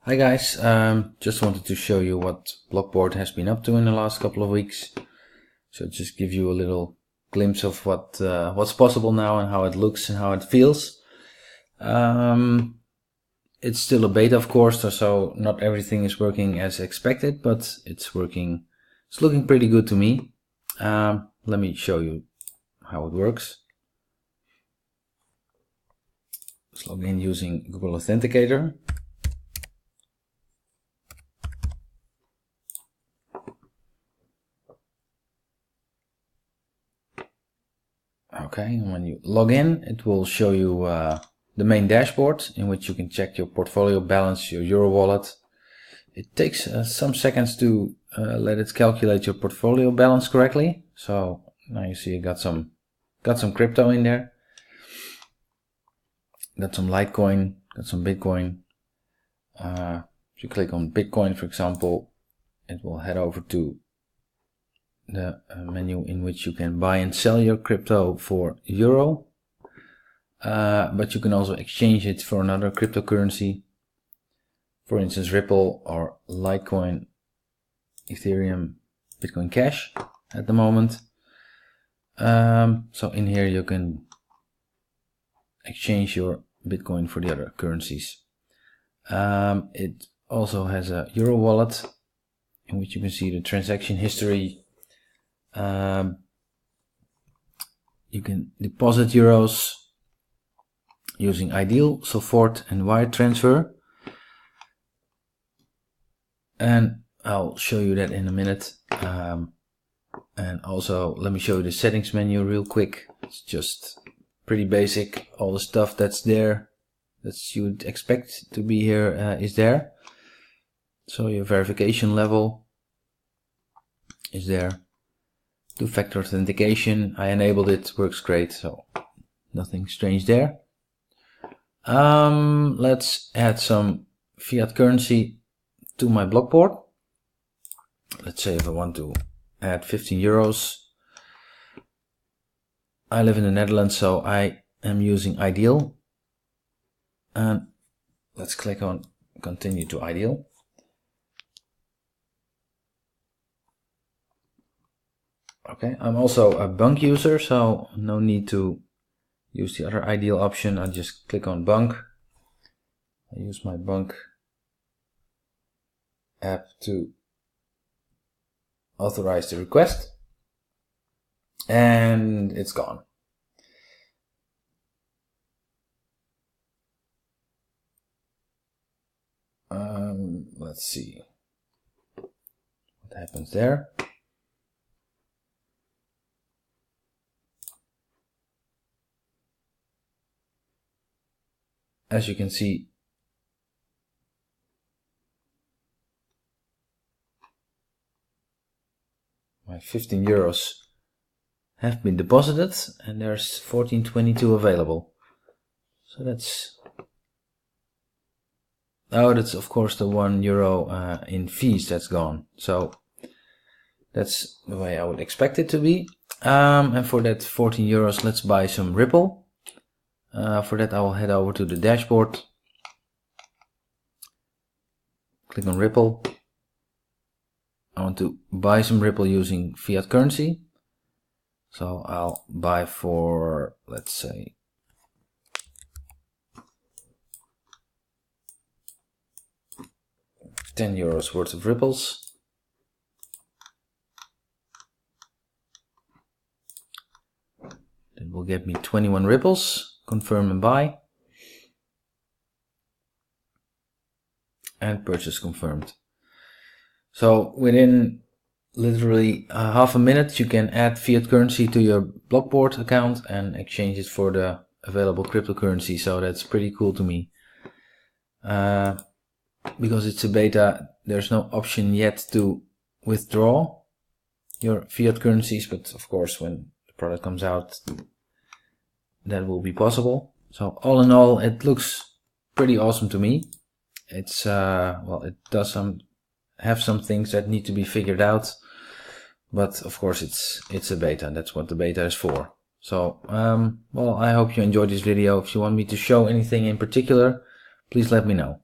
Hi guys, just wanted to show you what Blockport has been up to in the last couple of weeks. So just give you a little glimpse of what's possible now and how it looks and how it feels. It's still a beta, of course, so not everything is working as expected, but it's working. It's looking pretty good to me. Let me show you how it works. Let's log in using Google Authenticator. Okay, and when you log in, it will show you the main dashboard in which you can check your portfolio balance, your Euro wallet. It takes some seconds to let it calculate your portfolio balance correctly. So now you see I got some crypto in there. Got some Litecoin, got some Bitcoin. If you click on Bitcoin, for example, it will head over to the menu in which you can buy and sell your crypto for Euro. But you can also exchange it for another cryptocurrency. For instance, Ripple or Litecoin, Ethereum, Bitcoin Cash at the moment. So in here you can exchange your Bitcoin for the other currencies. It also has a Euro wallet in which you can see the transaction history. You can deposit euros using Ideal, Sofort and wire transfer. And I'll show you that in a minute. And also let me show you the settings menu real quick. It's just pretty basic. All the stuff that's there that you would expect to be here is there. So your verification level is there. Two-factor authentication, I enabled it, works great, so nothing strange there. Let's add some fiat currency to my Blockport. Let's say if I want to add 15 euros. I live in the Netherlands, so I am using Ideal. And let's click on continue to Ideal. Okay, I'm also a Bank user, so no need to use the other Ideal option. I just click on Bank. I use my Bank app to authorize the request, and it's gone. Let's see what happens there. As you can see, my 15 euros have been deposited and there's 14.22 available. So that's of course the €1 in fees that's gone. So that's the way I would expect it to be. And for that 14 euros, let's buy some Ripple. For that I will head over to the dashboard, click on Ripple. I want to buy some Ripple using fiat currency, so I'll buy for, let's say, €10 worth of Ripples. That will get me 21 Ripples. Confirm and buy, and purchase confirmed. So within literally half a minute you can add fiat currency to your Blockport account and exchange it for the available cryptocurrency. So that's pretty cool to me. Because it's a beta, there's no option yet to withdraw your fiat currencies, but of course when the product comes out that will be possible. So all in all, it looks pretty awesome to me. It's well, it does have some things that need to be figured out, but of course it's a beta. That's what the beta is for. So well, I hope you enjoyed this video. If you want me to show anything in particular, please let me know.